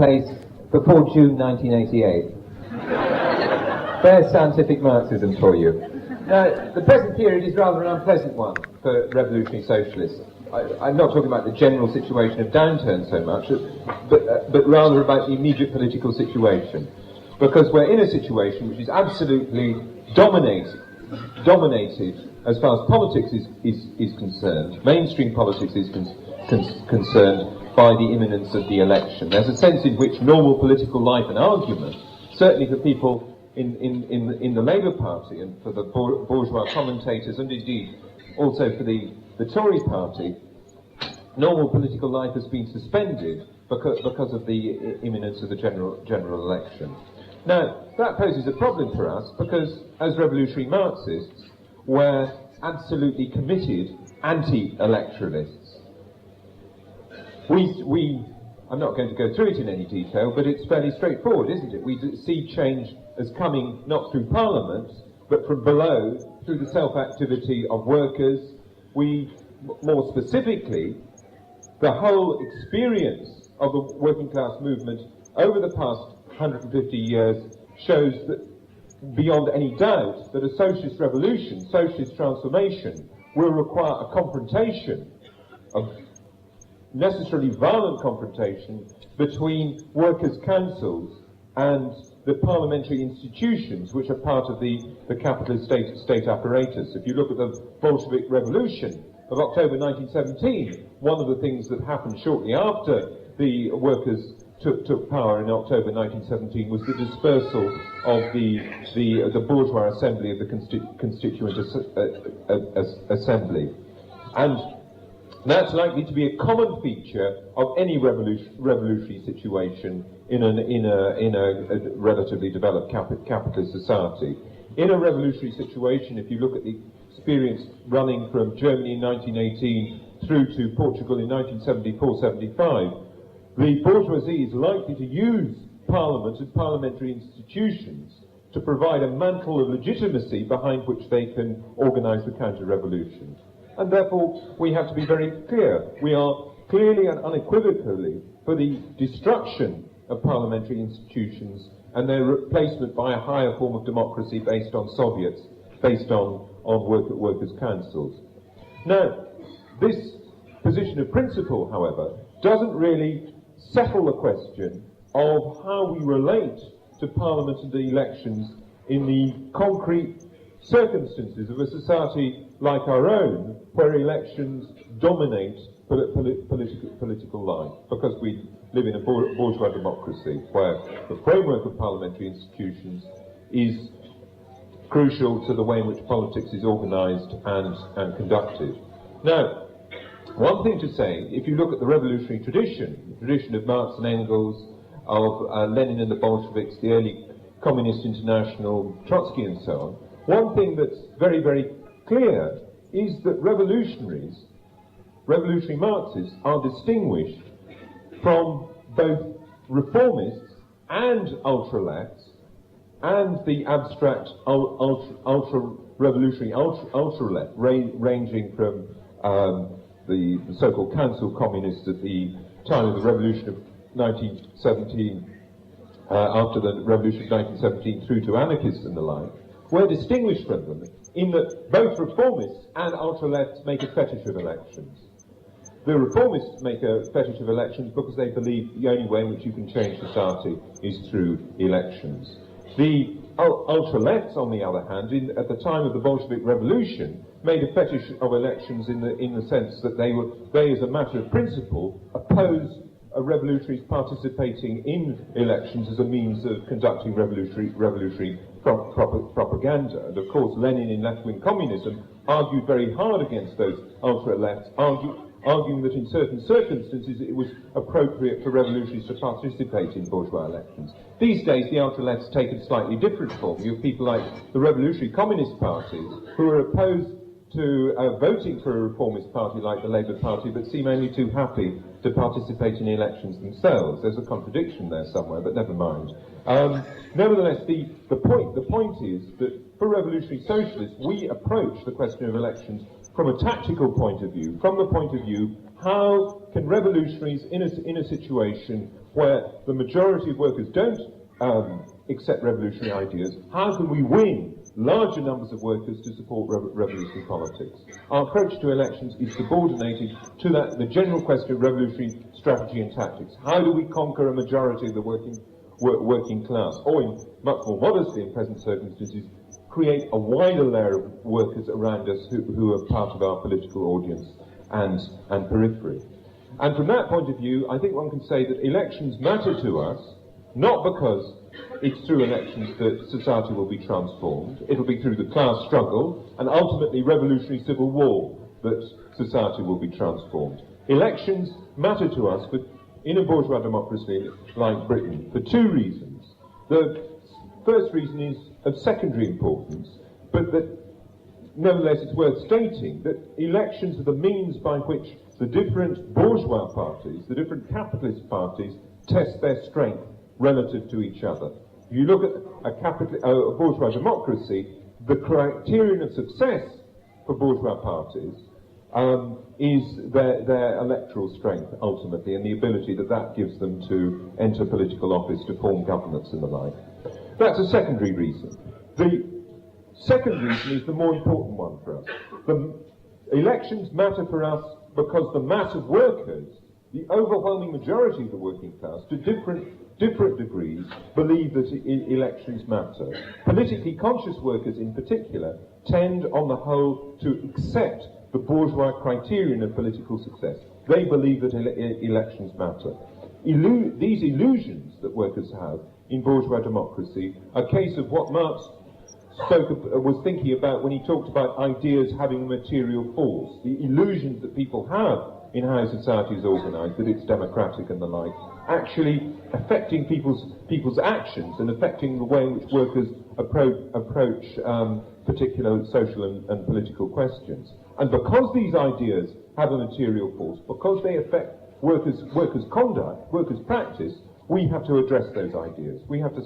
place before June 1988. There's scientific Marxism for you. Now, the present period is rather an unpleasant one for revolutionary socialists. I'm not talking about the general situation of downturn so much, but rather about the immediate political situation. Because we're in a situation which is absolutely dominated as far as politics is concerned, mainstream politics is concerned, by the imminence of the election. There's a sense in which normal political life and argument, certainly for people in the Labour Party and for the bourgeois commentators, and indeed also for the Tory Party, normal political life has been suspended because of the imminence of the general election. Now, that poses a problem for us because, as revolutionary Marxists, we're absolutely committed anti-electoralists. I'm not going to go through it in any detail, but it's fairly straightforward, isn't it? We see change as coming not through Parliament, but from below, through the self-activity of workers. More specifically, the whole experience of the working class movement over the past 150 years shows that, beyond any doubt, that a socialist revolution, socialist transformation, will require a confrontation, a necessarily violent confrontation, between workers' councils and the parliamentary institutions which are part of the capitalist state apparatus. If you look at the Bolshevik Revolution of October 1917, one of the things that happened shortly after the workers took power in October 1917 was the dispersal of the bourgeois assembly of the Constituent Assembly. And that's likely to be a common feature of any revolutionary situation in a relatively developed capitalist society. In a revolutionary situation, if you look at the experience running from Germany in 1918 through to Portugal in 1974-75, the bourgeoisie is likely to use Parliament and parliamentary institutions to provide a mantle of legitimacy behind which they can organise the counter-revolution. And therefore, we have to be very clear. We are clearly and unequivocally for the destruction of parliamentary institutions and their replacement by a higher form of democracy based on Soviets, based on workers' councils. Now, this position of principle, however, doesn't really settle the question of how we relate to Parliament and the elections in the concrete circumstances of a society like our own, where elections dominate political life, because we live in a bourgeois democracy, where the framework of parliamentary institutions is crucial to the way in which politics is organised and conducted. Now, one thing to say, if you look at the revolutionary tradition, the tradition of Marx and Engels, of Lenin and the Bolsheviks, the early Communist International, Trotsky and so on, one thing that's very, very clear is that revolutionary Marxists are distinguished from both reformists and ultra-lefts and the abstract ultra-revolutionary ultra-left, ranging from the so-called council communists at the time of the revolution of 1917, after the revolution of 1917 through to anarchists and the like. We're distinguished from them in that both reformists and ultra-lefts make a fetish of elections. The reformists make a fetish of elections because they believe the only way in which you can change society is through elections. The ultra-lefts, on the other hand, at the time of the Bolshevik Revolution, made a fetish of elections in the sense that they, as a matter of principle, opposed revolutionaries participating in elections as a means of conducting revolutionary propaganda. And of course, Lenin in left-wing communism argued very hard against those ultra-lefts, arguing that in certain circumstances it was appropriate for revolutionaries to participate in bourgeois elections. These days, the ultra-lefts take a slightly different form. You have people like the revolutionary communist parties who are opposed to voting for a reformist party like the Labour Party, but seem only too happy to participate in elections themselves. There's a contradiction there somewhere, but never mind. Nevertheless, the point is that for revolutionary socialists, we approach the question of elections from a tactical point of view, from the point of view, how can revolutionaries in a situation where the majority of workers don't accept revolutionary ideas, how can we win larger numbers of workers to support revolutionary politics? Our approach to elections is subordinated to the general question of revolutionary strategy and tactics. How do we conquer a majority of the working class? Or, in much more modestly in present circumstances, create a wider layer of workers around us who are part of our political audience and periphery. And from that point of view, I think one can say that elections matter to us, not because it's through elections that society will be transformed. It'll be through the class struggle and ultimately revolutionary civil war that society will be transformed. Elections matter to us in a bourgeois democracy like Britain for two reasons. The first reason is of secondary importance, but that nevertheless it's worth stating that elections are the means by which the different bourgeois parties, the different capitalist parties, test their strength relative to each other. If you look at a bourgeois democracy, the criterion of success for bourgeois parties is their electoral strength, ultimately, and the ability that gives them to enter political office, to form governments and the like. That's a secondary reason. The second reason is the more important one for us. The elections matter for us because the mass of workers, the overwhelming majority of the working class, to different degrees, believe that elections matter. Politically conscious workers in particular tend, on the whole, to accept the bourgeois criterion of political success. They believe that elections matter. These illusions that workers have in bourgeois democracy are a case of what Marx was thinking about when he talked about ideas having a material force. The illusions that people have in how society is organised, that it's democratic and the like, actually affecting people's actions and affecting the way in which workers approach particular social and political questions. And because these ideas have a material force, because they affect workers' conduct, workers' practice, we have to address those ideas. We have to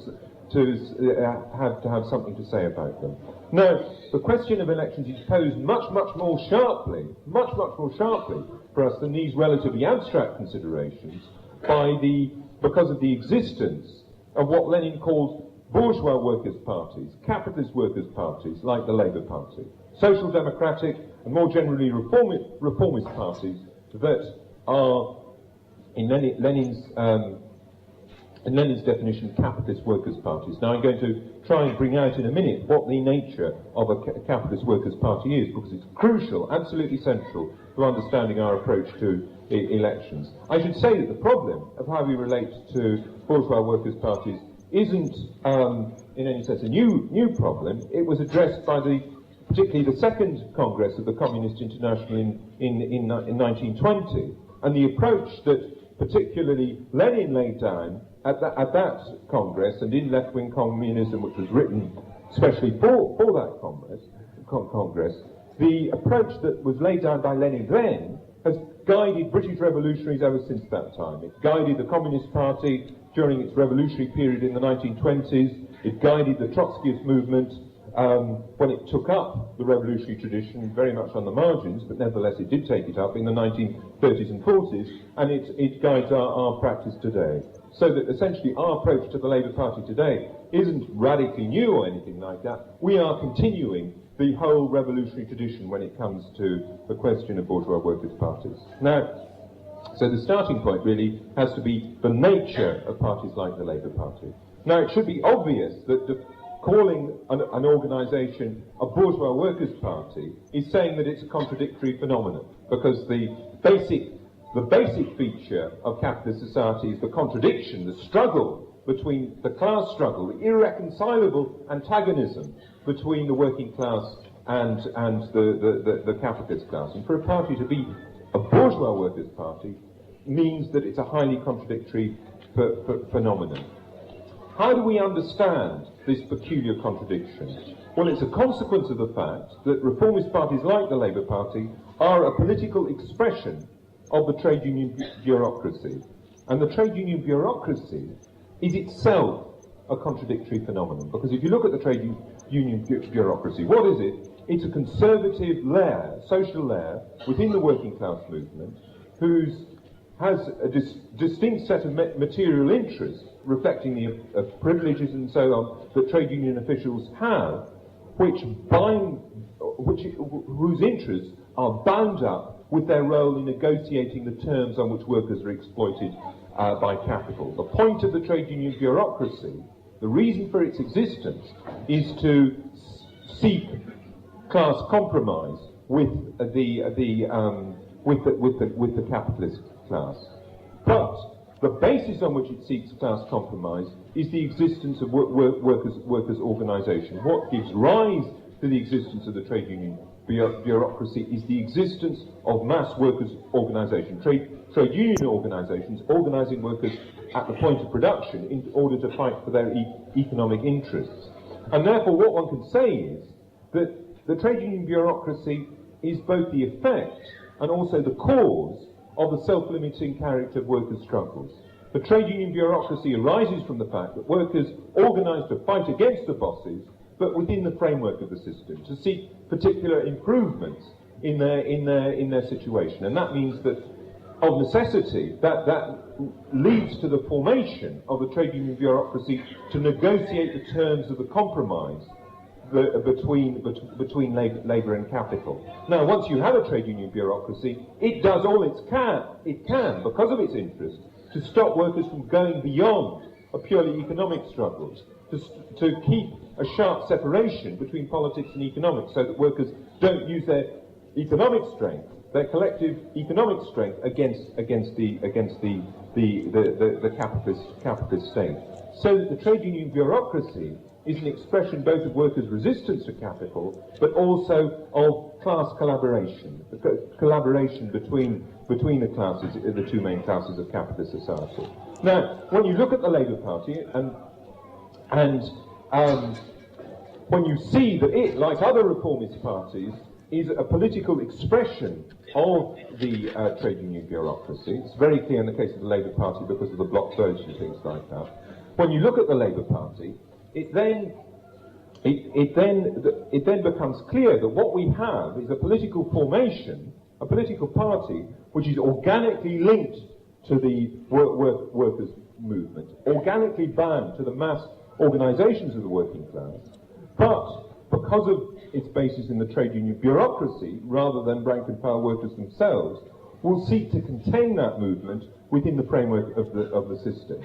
have something to say about them. Now, the question of elections is posed much more sharply for us than these relatively abstract considerations because of the existence of what Lenin called bourgeois workers' parties, capitalist workers' parties, like the Labour Party, social democratic and more generally reformist parties that are, in Lenin's definition, capitalist workers' parties. Now I'm going to try and bring out in a minute what the nature of a capitalist workers' party is, because it's crucial, absolutely central to understanding our approach to elections. I should say that the problem of how we relate to bourgeois workers' parties isn't, in any sense, a new problem. It was addressed by particularly the Second Congress of the Communist International in 1920, and the approach that particularly Lenin laid down at that Congress and in left-wing communism, which was written especially for that Congress, the approach that was laid down by Lenin then has guided British revolutionaries ever since that time. It guided the Communist Party during its revolutionary period in the 1920s. It guided the Trotskyist movement when it took up the revolutionary tradition, very much on the margins, but nevertheless it did take it up in the 1930s and 40s, and it guides our practice today. So that essentially our approach to the Labour Party today isn't radically new or anything like that. We are continuing the whole revolutionary tradition when it comes to the question of bourgeois workers' parties. Now, so the starting point really has to be the nature of parties like the Labour Party. Now, it should be obvious that calling an organisation a bourgeois workers' party is saying that it's a contradictory phenomenon, because the basic feature of capitalist society is the contradiction, the struggle between the class struggle, the irreconcilable antagonism between the working class and the capitalist class. And for a party to be a bourgeois workers' party means that it's a highly contradictory phenomenon. How do we understand this peculiar contradiction? Well, it's a consequence of the fact that reformist parties like the Labour Party are a political expression of the trade union bureaucracy. And the trade union bureaucracy is itself a contradictory phenomenon. Because if you look at the trade union bureaucracy, what is it? it's a conservative layer, social layer, within the working class movement, has a distinct set of material interests, reflecting the privileges and so on that trade union officials have, whose interests are bound up with their role in negotiating the terms on which workers are exploited by capital. The point of the trade union bureaucracy, the reason for its existence, is to seek class compromise with the capitalist class. But the basis on which it seeks class compromise is the existence of workers' organisation. What gives rise to the existence of the trade union bureaucracy is the existence of mass workers' organisation, trade union organisations organising workers at the point of production in order to fight for their economic interests. And therefore what one can say is that the trade union bureaucracy is both the effect and also the cause of the self-limiting character of workers' struggles. The trade union bureaucracy arises from the fact that workers organise to fight against the bosses, but within the framework of the system, to seek particular improvements in their situation. And that means that, of necessity, that leads to the formation of the trade union bureaucracy to negotiate the terms of the compromise between labour and capital. Now, once you have a trade union bureaucracy, it does all it can, because of its interest, to stop workers from going beyond a purely economic struggle, to keep a sharp separation between politics and economics, so that workers don't use their economic strength, their collective economic strength, against the capitalist state. So that the trade union bureaucracy is an expression both of workers' resistance to capital, but also of class collaboration, collaboration between the classes, the two main classes of capitalist society. Now, when you look at the Labour Party, and when you see that it, like other reformist parties, is a political expression of the trade union bureaucracy. It's very clear in the case of the Labour Party because of the block votes and things like that. When you look at the Labour Party, it then becomes clear that what we have is a political formation, a political party, which is organically linked to the workers' movement, organically bound to the mass organisations of the working class, but because of its basis in the trade union bureaucracy, rather than rank-and-file workers themselves, will seek to contain that movement within the framework of the system.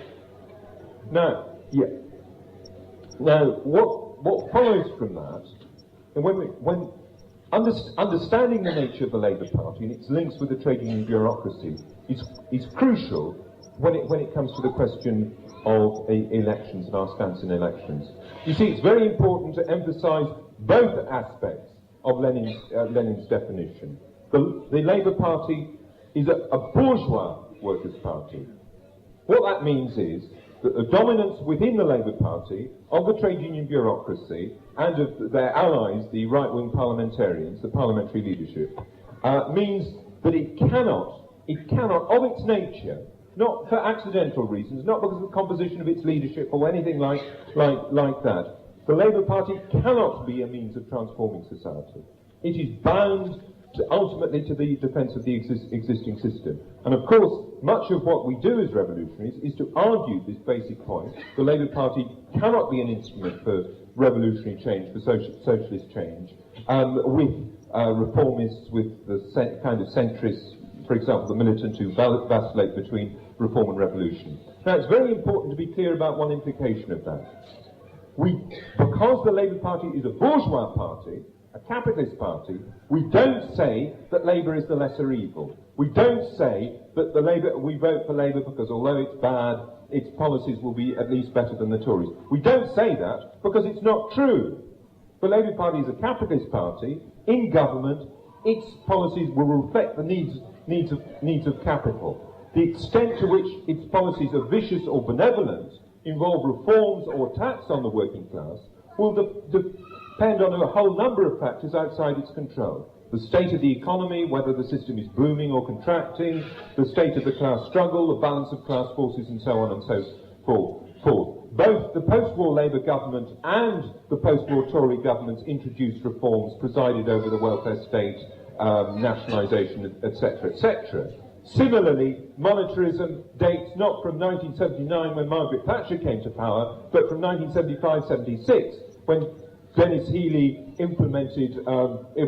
Now, what follows from that, and when understanding the nature of the Labour Party and its links with the trade union bureaucracy is crucial when it comes to the question of elections and our stance in elections. You see, it's very important to emphasise both aspects of Lenin's definition. The Labour Party is a bourgeois workers' party. What that means is that the dominance within the Labour Party of the trade union bureaucracy and of their allies, the right-wing parliamentarians, the parliamentary leadership, means that it cannot, of its nature, not for accidental reasons, not because of the composition of its leadership or anything like that, the Labour Party cannot be a means of transforming society. It is bound ultimately to the defence of the existing system. And of course, much of what we do as revolutionaries is to argue this basic point. The Labour Party cannot be an instrument for revolutionary change, for socialist change, with reformists, with the kind of centrists, for example, the militant who vacillate between reform and revolution. Now, it's very important to be clear about one implication of that. Because the Labour Party is a bourgeois party, a capitalist party, we don't say that Labour is the lesser evil. We don't say that we vote for Labour because although it's bad, its policies will be at least better than the Tories. We don't say that because it's not true. The Labour Party is a capitalist party. In government, its policies will reflect the needs of capital. The extent to which its policies are vicious or benevolent, involve reforms or attacks on the working class, will depend on a whole number of factors outside its control. The state of the economy, whether the system is booming or contracting, the state of the class struggle, the balance of class forces, and so on and so forth. both the post-war Labour government and the post-war Tory governments introduced reforms, presided over the welfare state, nationalisation, etc., etc. Similarly, monetarism dates not from 1979 when Margaret Thatcher came to power, but from 1975-76 when Dennis Healey implemented,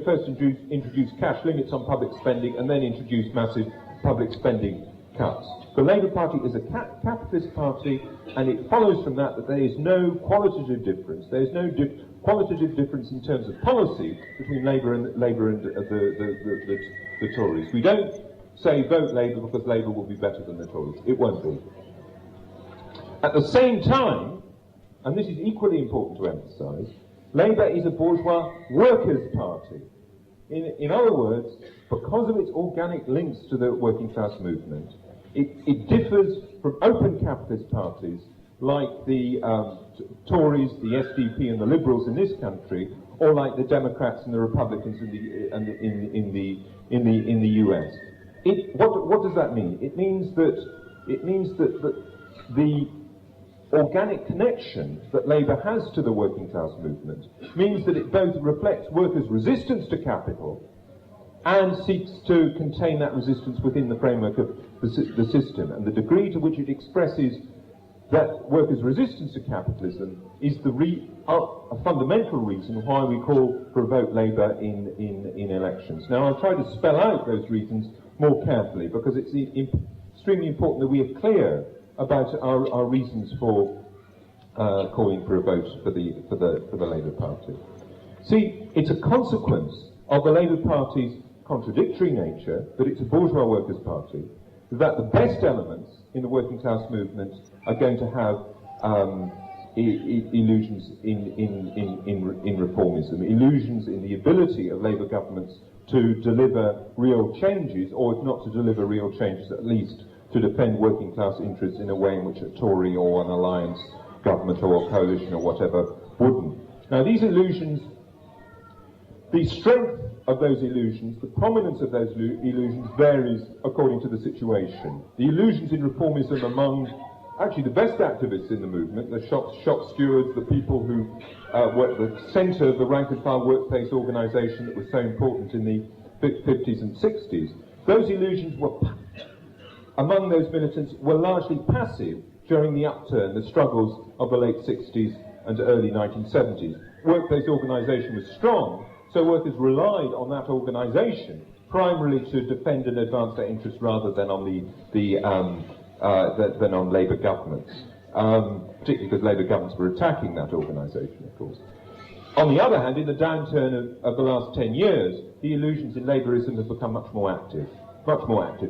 first introduced cash limits on public spending and then introduced massive public spending cuts. The Labour Party is a capitalist party, and it follows from that that there is no qualitative difference. There is no qualitative difference in terms of policy between Labour and the Tories. We don't say vote Labour because Labour will be better than the Tories. It won't be. At the same time, and this is equally important to emphasise, Labour is a bourgeois workers' party. In other words, because of its organic links to the working class movement, it differs from open capitalist parties like the Tories, the SDP and the Liberals in this country, or like the Democrats and the Republicans in the US. What does that mean? It means that the organic connection that Labour has to the working class movement means that it both reflects workers' resistance to capital and seeks to contain that resistance within the framework of the system. And the degree to which it expresses that workers' resistance to capitalism is a fundamental reason why we call for a vote Labour in elections. Now, I'll try to spell out those reasons more carefully because it's extremely important that we are clear about our reasons for calling for a vote for the Labour Party. See, it's a consequence of the Labour Party's contradictory nature that it's a bourgeois workers' party, that the best elements in the working class movement are going to have illusions in reformism, illusions in the ability of Labour governments to deliver real changes, or if not to deliver real changes, at least to defend working class interests in a way in which a Tory or an alliance government or a coalition or whatever wouldn't. Now, these illusions, the strength of those illusions, the prominence of those illusions varies according to the situation. The illusions in reformism among actually the best activists in the movement, the shop stewards, the people who were at the centre of the rank and file workplace organisation that was so important in the 50s and 60s, those illusions were, among those militants, were largely passive during the upturn, the struggles of the late 60s and early 1970s. Workplace organisation was strong, so workers relied on that organisation primarily to defend and advance their interests rather than on than on Labour governments, particularly because Labour governments were attacking that organisation, of course. On the other hand, in the downturn of the last 10 years, the illusions in Labourism have become much more active,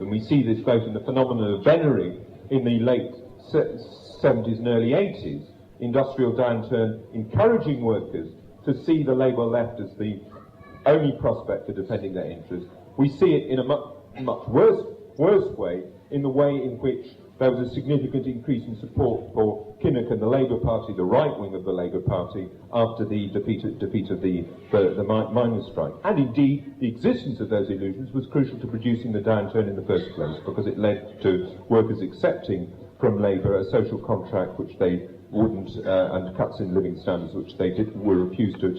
and we see this both in the phenomenon of Venery in the late 70s and early 80s, industrial downturn encouraging workers to see the Labour left as the only prospect for defending their interests. We see it in a much worse way, in the way in which there was a significant increase in support for Kinnock and the Labour Party, the right wing of the Labour Party, after the defeat of the miners' strike. And indeed, the existence of those illusions was crucial to producing the downturn in the first place, because it led to workers accepting from Labour a social contract which they wouldn't, and cuts in living standards which they were refused to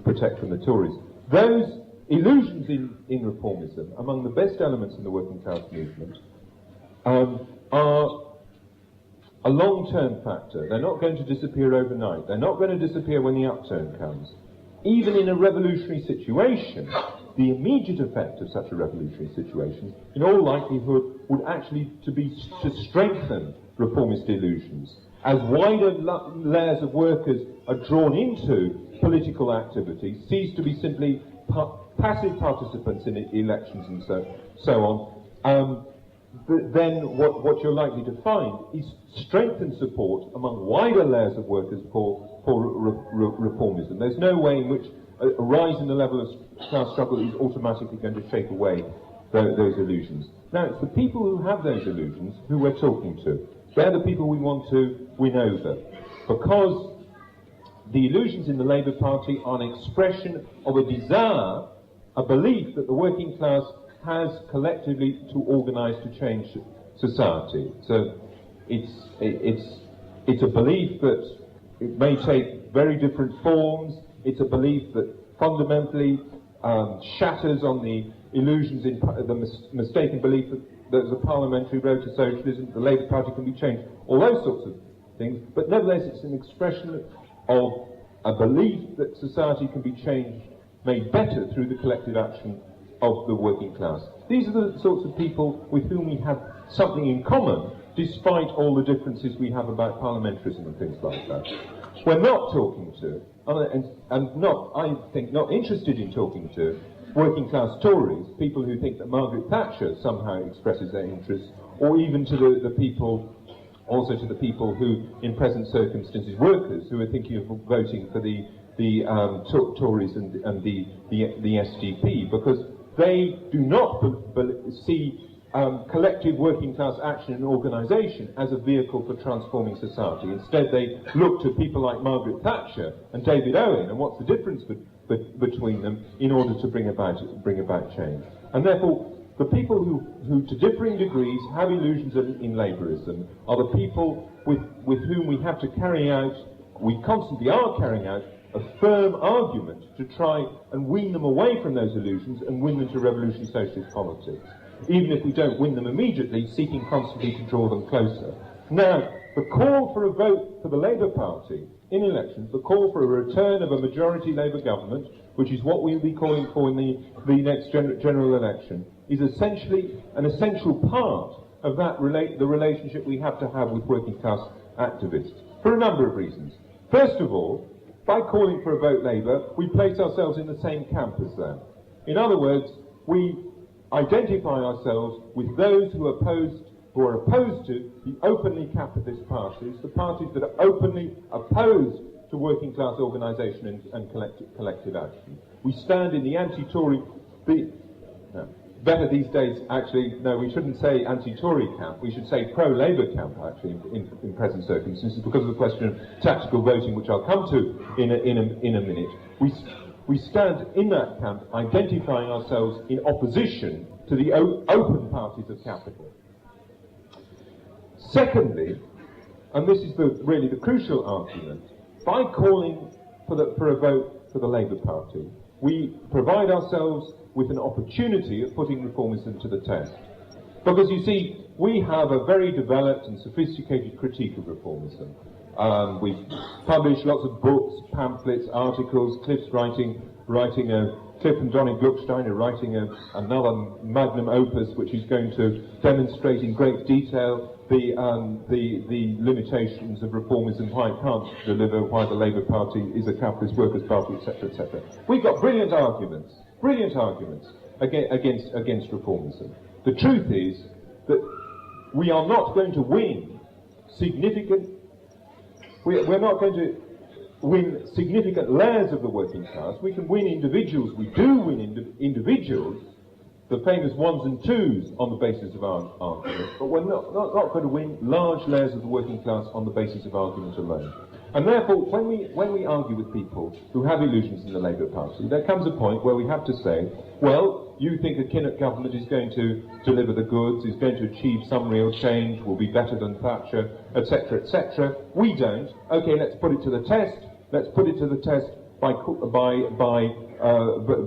protect from the Tories. Those illusions in reformism, among the best elements in the working class movement, are a long-term factor. They're not going to disappear overnight. They're not going to disappear when the upturn comes. Even in a revolutionary situation, the immediate effect of such a revolutionary situation, in all likelihood, would actually to strengthen reformist illusions. As wider layers of workers are drawn into political activity, cease to be simply passive participants in elections and so on, then what you're likely to find is strengthened support among wider layers of workers for reformism. There's no way in which a rise in the level of class struggle is automatically going to shake away those illusions. Now, it's the people who have those illusions who we're talking to. They're the people we want to win over, because the illusions in the Labour Party are an expression of a desire, a belief that the working class has collectively to organise to change society. So it's It's a belief that it may take very different forms. It's a belief that fundamentally shatters on the illusions, the mistaken belief that there's a parliamentary road to socialism, the Labour Party can be changed, all those sorts of things. But nevertheless, it's an expression of a belief that society can be changed, made better through the collective action of the working class. These are the sorts of people with whom we have something in common, despite all the differences we have about parliamentarism and things like that. We're not talking to, and not, I think, not interested in talking to, working class Tories, people who think that Margaret Thatcher somehow expresses their interests, or even to the people, also to the people who, in present circumstances, workers who are thinking of voting for the Tories and the SDP, because they do not see collective working class action and organisation as a vehicle for transforming society. Instead, they look to people like Margaret Thatcher and David Owen, and what's the difference between them in order to bring about change. And therefore, the people who to differing degrees have illusions in Labourism are the people with whom we have to carry out, we constantly are carrying out, a firm argument to try and wean them away from those illusions and win them to revolutionary socialist politics. Even if we don't win them immediately, seeking constantly to draw them closer. Now, the call for a vote for the Labour Party in elections, the call for a return of a majority Labour government, which is what we'll be calling for in the next general election, is essentially an essential part of the relationship we have to have with working class activists, for a number of reasons. First of all, by calling for a vote Labour, we place ourselves in the same camp as them. In other words, we identify ourselves with those who are opposed to the openly capitalist parties, the parties that are openly opposed to working class organisation and collective action. We stand in the anti-Tory, better these days, actually, no, we shouldn't say anti-Tory camp, we should say pro-Labour camp, actually, in present circumstances, because of the question of tactical voting, which I'll come to in a minute. We stand in that camp, identifying ourselves in opposition to the open parties of capital. Secondly, and this is really the crucial argument, by calling for a vote for the Labour Party, we provide ourselves with an opportunity of putting reformism to the test. Because you see, we have a very developed and sophisticated critique of reformism. We've published lots of books, pamphlets, articles. Cliff and Donny Gluckstein are writing another magnum opus, which is going to demonstrate in great detail the limitations of reformism, why it can't deliver, why the Labour Party is a capitalist workers' party, etc., etc. We've got brilliant arguments against reformism. The truth is that we are not going to win significant. We're not going to win significant layers of the working class. We can win individuals. We do win individuals, the famous ones and twos, on the basis of our argument. But we're not going to win large layers of the working class on the basis of argument alone. And therefore, when we argue with people who have illusions in the Labour Party, there comes a point where we have to say, well, you think a Kinnock government is going to deliver the goods, is going to achieve some real change, will be better than Thatcher, etc., etc. We don't. Okay, let's put it to the test. Let's put it to the test by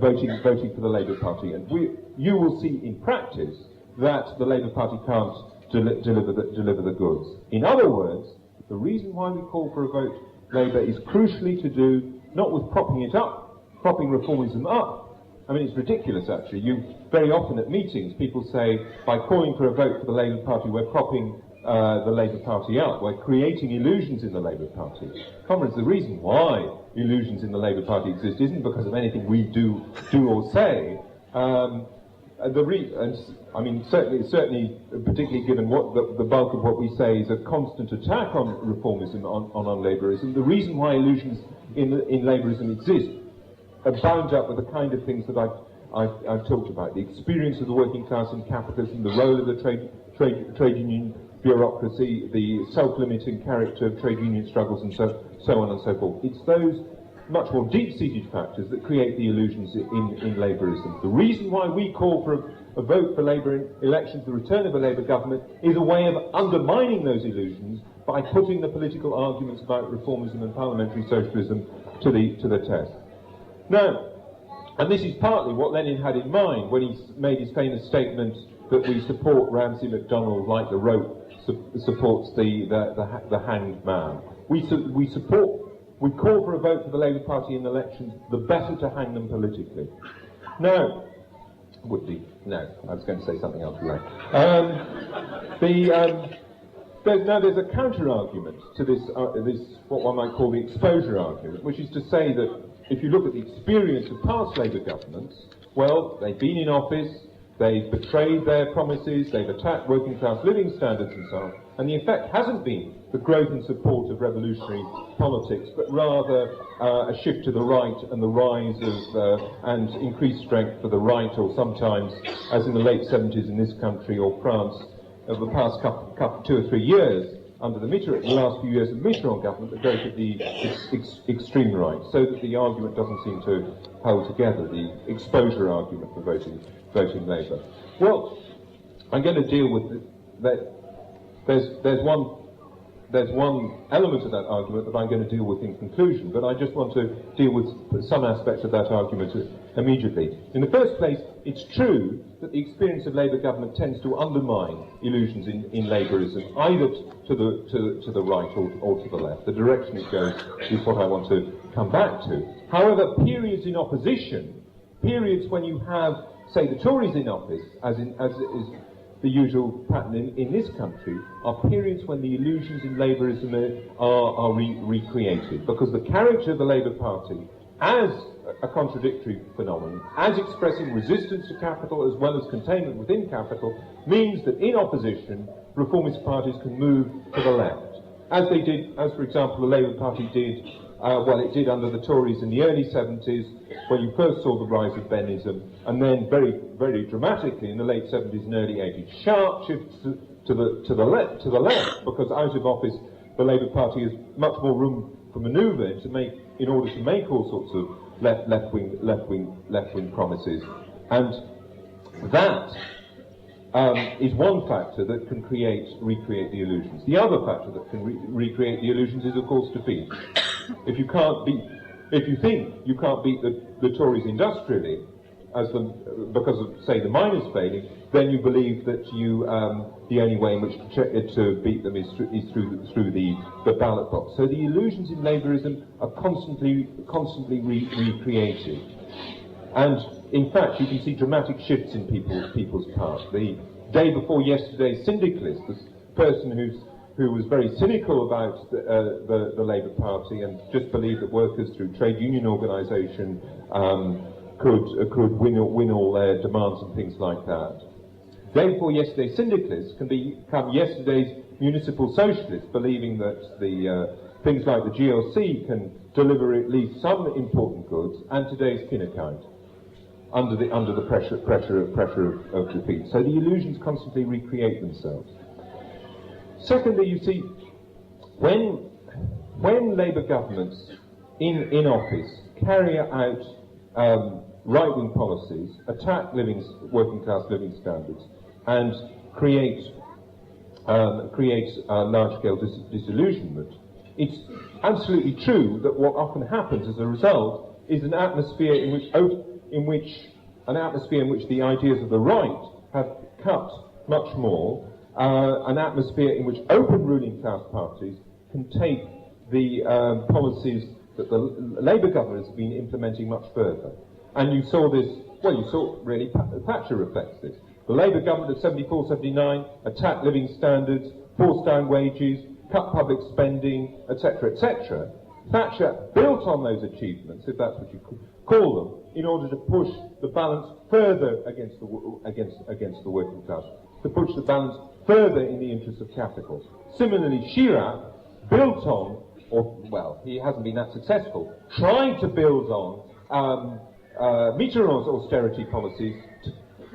voting for the Labour Party. And you will see in practice that the Labour Party can't deliver the goods. In other words, the reason why we call for a vote Labour is crucially to do not with propping reformism up. I mean, it's ridiculous, actually. Very often at meetings, people say, by calling for a vote for the Labour Party, we're propping the Labour Party up. We're creating illusions in the Labour Party. Comrades, the reason why illusions in the Labour Party exist isn't because of anything we do or say. Certainly, particularly given what the bulk of what we say is a constant attack on reformism, on Labourism, the reason why illusions in Labourism exist are bound up with the kind of things that I've talked about: the experience of the working class in capitalism, the role of the trade union bureaucracy, the self-limiting character of trade union struggles, and so on and so forth. It's those much more deep-seated factors that create the illusions in Labourism. The reason why we call for a vote for Labour in elections, the return of a Labour government, is a way of undermining those illusions by putting the political arguments about reformism and parliamentary socialism to the test. Now, and this is partly what Lenin had in mind when he made his famous statement that we support Ramsay MacDonald like the rope supports the hanged man. We call for a vote for the Labour Party in elections, the better to hang them politically. Now, I was going to say something else. There's a counter-argument to this what one might call the exposure argument, which is to say that if you look at the experience of past Labour governments, well, they've been in office, they've betrayed their promises, they've attacked working class living standards and so on, and the effect hasn't been the growth and support of revolutionary politics, but rather a shift to the right and the rise of and increased strength for the right, or sometimes, as in the late 70s in this country or France, over the past 2 or 3 years, under the last few years of the Mitterrand government, the growth of the extreme right, so that the argument doesn't seem to hold together, the exposure argument for voting Labour. Well, I'm going to deal with that. There's one element of that argument that I'm going to deal with in conclusion, but I just want to deal with some aspects of that argument immediately. In the first place, it's true that the experience of Labour government tends to undermine illusions in Labourism, either to the right or to the left. The direction it goes is what I want to come back to. However, periods in opposition, periods when you have, say, the Tories in office, as is the usual pattern in this country, are periods when the illusions in Labourism are recreated, because the character of the Labour Party as a contradictory phenomenon, as expressing resistance to capital as well as containment within capital, means that in opposition, reformist parties can move to the left, as for example the Labour Party did. It did under the Tories in the early 70s, when you first saw the rise of Bennism, and then very, very dramatically in the late 70s and early 80s, sharp shifts to the left, because out of office the Labour Party has much more room for manoeuvre in order to make all sorts of left-wing promises, and that is one factor that can recreate the illusions. The other factor that can recreate the illusions is, of course, defeat. If you think you can't beat the Tories industrially, because of, say, the miners failing, then you believe that the only way in which to beat them is through the ballot box. So the illusions in Labourism are constantly recreated, and in fact you can see dramatic shifts in people's part. The day before yesterday, syndicalist, this person who was very cynical about the Labour Party and just believed that workers through trade union organisation could win all their demands and things like that. Day before yesterday, syndicalists can become yesterday's municipal socialists, believing that the things like the GLC can deliver at least some important goods, and today's kin account under the pressure of defeat. So the illusions constantly recreate themselves. Secondly, you see, when Labour governments in office carry out right-wing policies, attack working class living standards, and create large-scale disillusionment, it's absolutely true that what often happens as a result is an atmosphere in which the ideas of the right have cut much more. An atmosphere in which open ruling class parties can take the policies that the Labour government has been implementing much further. And you saw this, really Thatcher reflects this. The Labour government of 74-79 attacked living standards, forced down wages, cut public spending, etc., etc. Thatcher built on those achievements, if that's what you could call them, in order to push the balance further against the working class, to push the balance further in the interest of capital. Similarly, Chirac built on, he hasn't been that successful, trying to build on Mitterrand's austerity policies,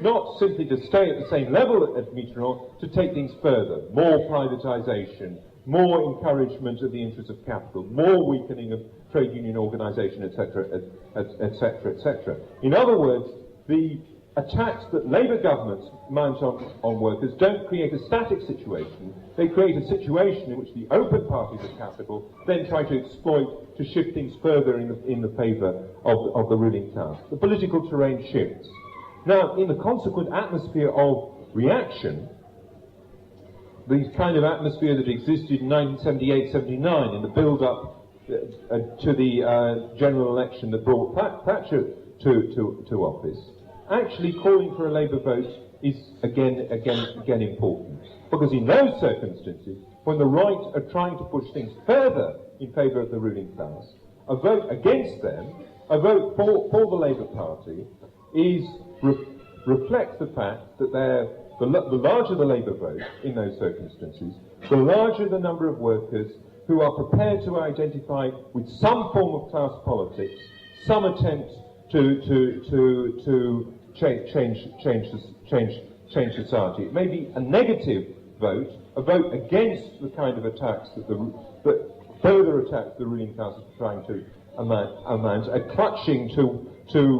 not simply to stay at the same level as Mitterrand, to take things further. More privatisation, more encouragement of the interests of capital, more weakening of trade union organisation, etc., etc., etc. In other words, the attacks that Labour governments mount on workers don't create a static situation. They create a situation in which the open parties of capital then try to exploit to shift things further in the favour of the ruling class. The political terrain shifts. Now, in the consequent atmosphere of reaction, the kind of atmosphere that existed in 1978-79 in the build-up to the general election that brought Thatcher to office, actually calling for a Labour vote is again important. Because in those circumstances, when the right are trying to push things further in favour of the ruling class, a vote against them, a vote for the Labour Party, reflects the fact that the larger the Labour vote in those circumstances, the larger the number of workers who are prepared to identify with some form of class politics, some attempt to change society. It may be a negative vote, a vote against the kind of attacks that further attacks the ruling class is trying to amount, a clutching to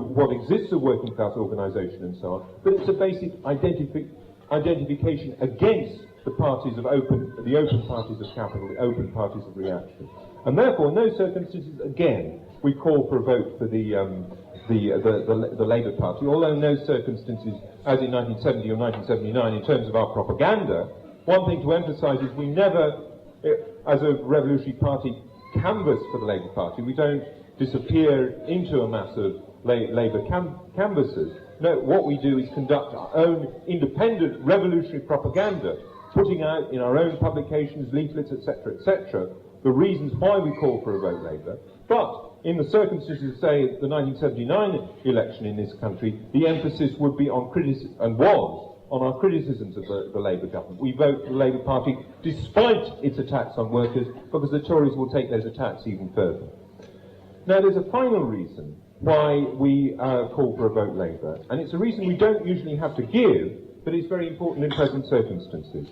what exists of working class organisation and so on. But it's a basic identification against the parties of the open parties of capital, the open parties of reaction. And therefore, in those circumstances, again, we call for a vote for the Labour Party, although in those circumstances, as in 1970 or 1979, in terms of our propaganda, one thing to emphasise is we never, as a revolutionary party, canvass for the Labour Party. We don't disappear into a mass of Labour canvassers. No, what we do is conduct our own independent revolutionary propaganda, putting out in our own publications, leaflets, etc., etc., the reasons why we call for a vote Labour. But in the circumstances of, say, the 1979 election in this country, the emphasis would be on on our criticisms of the Labour government. We vote for the Labour Party despite its attacks on workers, because the Tories will take those attacks even further. Now, there's a final reason why we call for a vote Labour, and it's a reason we don't usually have to give, but it's very important in present circumstances.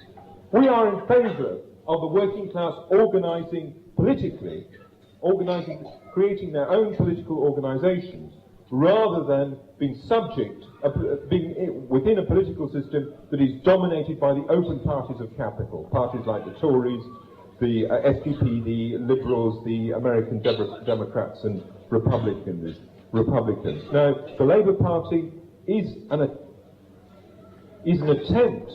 We are in favour of the working class organising politically, creating their own political organisations, rather than being being within a political system that is dominated by the open parties of capital, parties like the Tories, the SPP, the Liberals, the American Democrats and Republicans. Now, the Labour Party is an attempt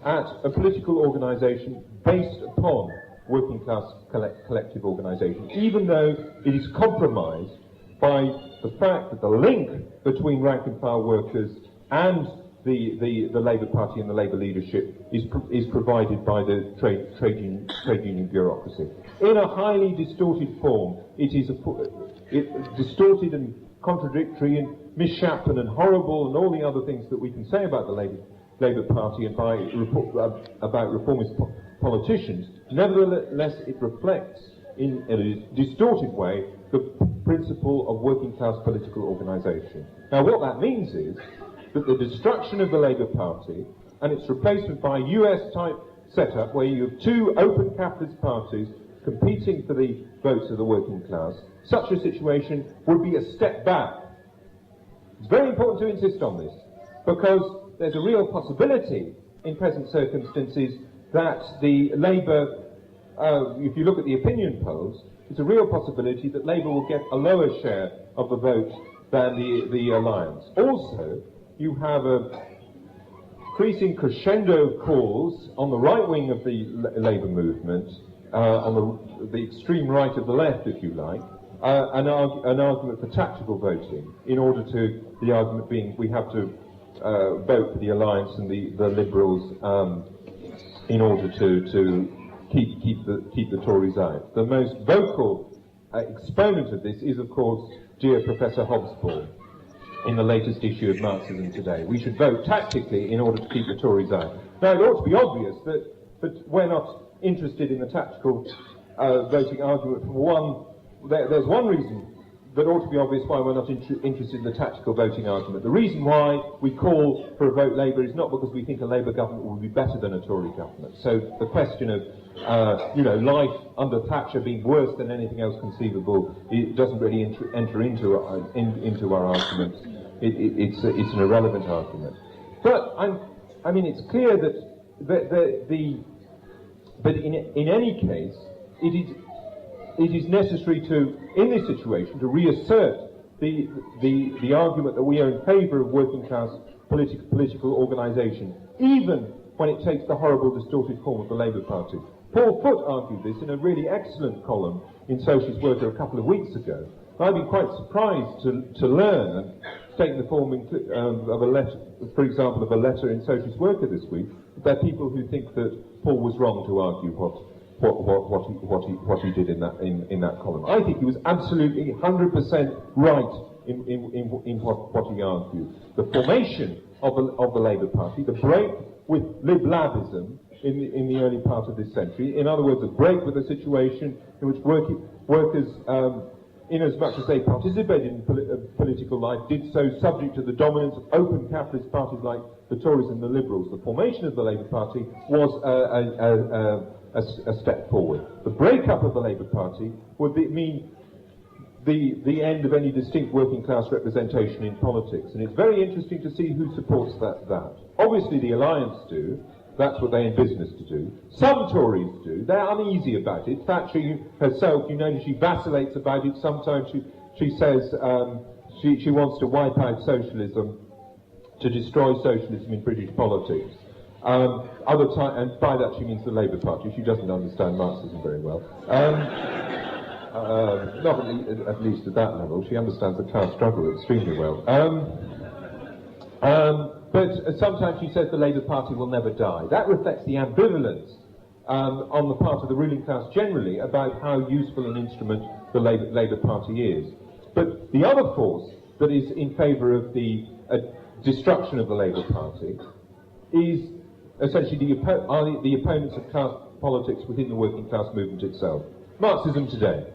at a political organisation based upon working class collective organisation, even though it is compromised by the fact that the link between rank and file workers and the Labour Party and the Labour leadership is provided by the trade union bureaucracy. In a highly distorted form, it is distorted and contradictory and misshapen and horrible and all the other things that we can say about the Labour Party and about reformist politicians. Nevertheless, it reflects in a distorted way the principle of working class political organisation. Now, what that means is that the destruction of the Labour Party and its replacement by a US-type setup where you have two open capitalist parties competing for the votes of the working class, such a situation would be a step back. It's very important to insist on this, because there's a real possibility in present circumstances that the Labour, if you look at the opinion polls, it's a real possibility that Labour will get a lower share of the vote than the Alliance. Also, you have a increasing crescendo of calls on the right wing of the Labour movement, on the extreme right of the left, if you like, an argument for tactical voting, in order to, the argument being we have to vote for the Alliance and the Liberals in order to keep the Tories out. The most vocal exponent of this is, of course, dear Professor Hobsbawm, in the latest issue of Marxism Today. We should vote tactically in order to keep the Tories out. Now, it ought to be obvious that we're not interested in the tactical voting argument for one. There's one reason that ought to be obvious why we're not interested in the tactical voting argument. The reason why we call for a vote Labour is not because we think a Labour government will be better than a Tory government. So the question of life under Thatcher being worse than anything else conceivable, it doesn't really enter into our argument it's an irrelevant argument. But I mean, it's clear that but in any case, it is necessary to, in this situation, to reassert the argument that we are in favour of working class political organisation, even when it takes the horrible, distorted form of the Labour Party. Paul Foote argued this in a really excellent column in Socialist Worker a couple of weeks ago. I've been quite surprised to learn, taking the form of a letter, for example, of a letter in Socialist Worker this week, that there are people who think that Paul was wrong to argue what he did in that column. I think he was absolutely 100% right in what he argued. The formation of the Labour Party, the break with Lib-Labism in the early part of this century, in other words, a break with a situation in which workers, in as much as they participated in political life, did so subject to the dominance of open capitalist parties like the Tories and the Liberals. The formation of the Labour Party was a step forward. The breakup of the Labour Party would mean the end of any distinct working class representation in politics, and it's very interesting to see who supports that. Obviously the Alliance do. That's what they're in business to do. Some Tories do. They're uneasy about it. Thatcher herself, you notice she vacillates about it. Sometimes she says she wants to wipe out socialism, to destroy socialism in British politics. Other time, and by that she means the Labour Party. She doesn't understand Marxism very well. Not at least at that level. She understands the class struggle extremely well. But sometimes she says the Labour Party will never die. That reflects the ambivalence on the part of the ruling class generally about how useful an instrument the Labour Party is. But the other force that is in favour of the destruction of the Labour Party is essentially the opponents of class politics within the working class movement itself. Marxism today,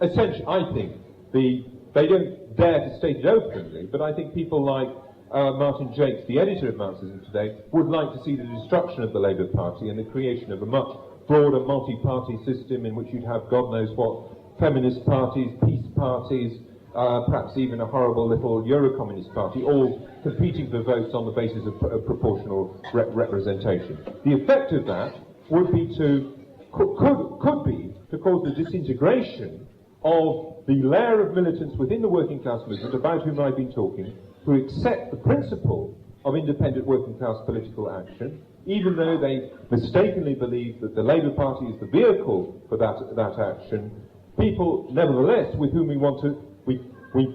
essentially, I think, they don't dare to state it openly, but I think people like Martin Jakes, the editor of Marxism Today, would like to see the destruction of the Labour Party and the creation of a much broader multi-party system in which you'd have God knows what feminist parties, peace parties, perhaps even a horrible little Euro-communist party, all competing for votes on the basis of proportional representation. The effect of that would be could be to cause the disintegration of the layer of militants within the working class movement about whom I've been talking, who accept the principle of independent working class political action, even though they mistakenly believe that the Labour Party is the vehicle for that action. People, nevertheless, with whom we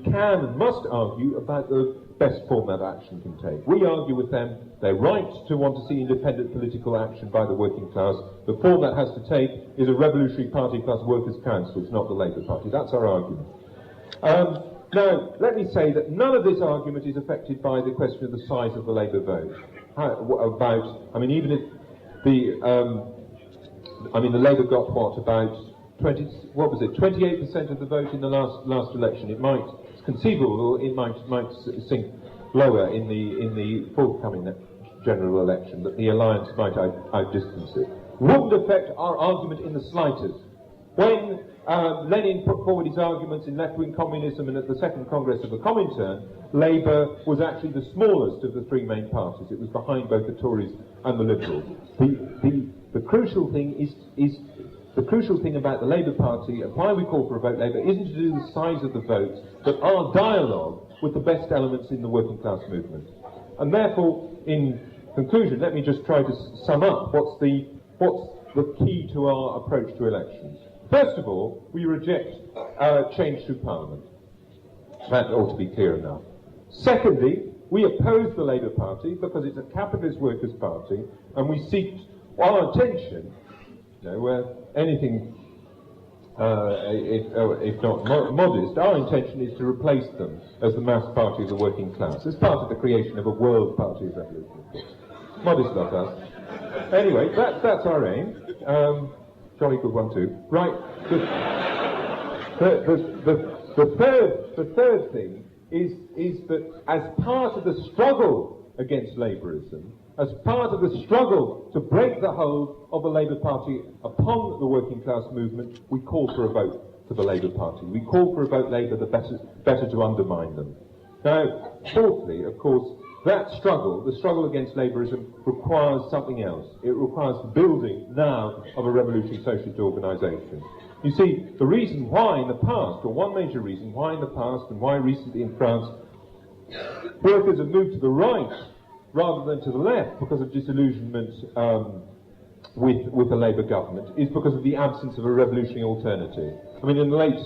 can and must argue about the best form that action can take. We argue with them, they're right to want to see independent political action by the working class. The form that has to take is a revolutionary party plus workers' council. It's not the Labour Party. That's our argument. Now, let me say that none of this argument is affected by the question of the size of the Labour vote. Even if the Labour got about 28% of the vote in the last election. It's conceivable it might sink lower in the forthcoming general election, that the Alliance might outdistance it. Wouldn't affect our argument in the slightest. When Lenin put forward his arguments in left-wing communism and at the Second Congress of the Comintern, Labour was actually the smallest of the three main parties. It was behind both the Tories and the Liberals. The crucial thing is the crucial thing about the Labour Party and why we call for a vote Labour isn't to do with the size of the vote, but our dialogue with the best elements in the working class movement. And therefore, in conclusion, let me just try to sum up what's the key to our approach to elections. First of all, we reject change through Parliament. That ought to be clear enough. Secondly, we oppose the Labour Party because it's a capitalist workers' party, and we seek our intention, where anything, if not modest, our intention is to replace them as the mass party of the working class, as part of the creation of a world party of revolution, of course. Modest not us. Anyway, that's our aim. Jolly good one too. Right. The third thing is that as part of the struggle against Labourism, as part of the struggle to break the hold of the Labour Party upon the working class movement, we call for a vote for the Labour Party. We call for a vote Labour, the better to undermine them. Now, fourthly, of course, that struggle, the struggle against labourism, requires something else. It requires the building now of a revolutionary socialist organisation. You see, the reason why in the past, or one major reason why in the past and why recently in France, workers have moved to the right rather than to the left because of disillusionment with the Labour government is because of the absence of a revolutionary alternative. I mean, in the late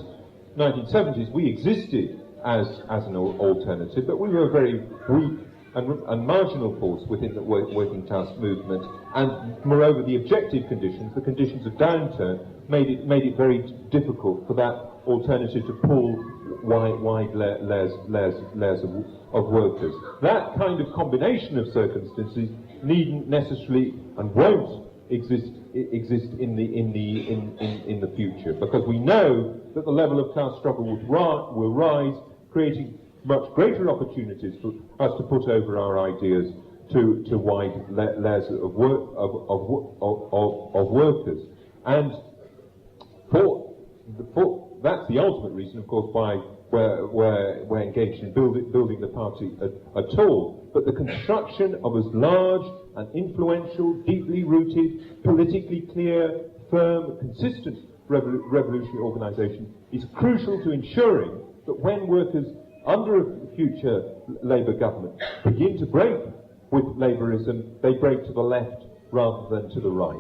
1970s, we existed as an alternative, but we were a very weak and marginal force within the working class movement, and moreover, the objective conditions, the conditions of downturn, made it very difficult for that alternative to pull wide layers of workers. That kind of combination of circumstances needn't necessarily and won't exist in the future, because we know that the level of class struggle will rise, creating much greater opportunities for us to put over our ideas to wide layers of workers. And that's the ultimate reason, of course, why we're engaged in building the party at all. But the construction of as large and influential, deeply rooted, politically clear, firm, consistent revolutionary organisation is crucial to ensuring that when workers under a future Labour government begin to break with Labourism, they break to the left rather than to the right.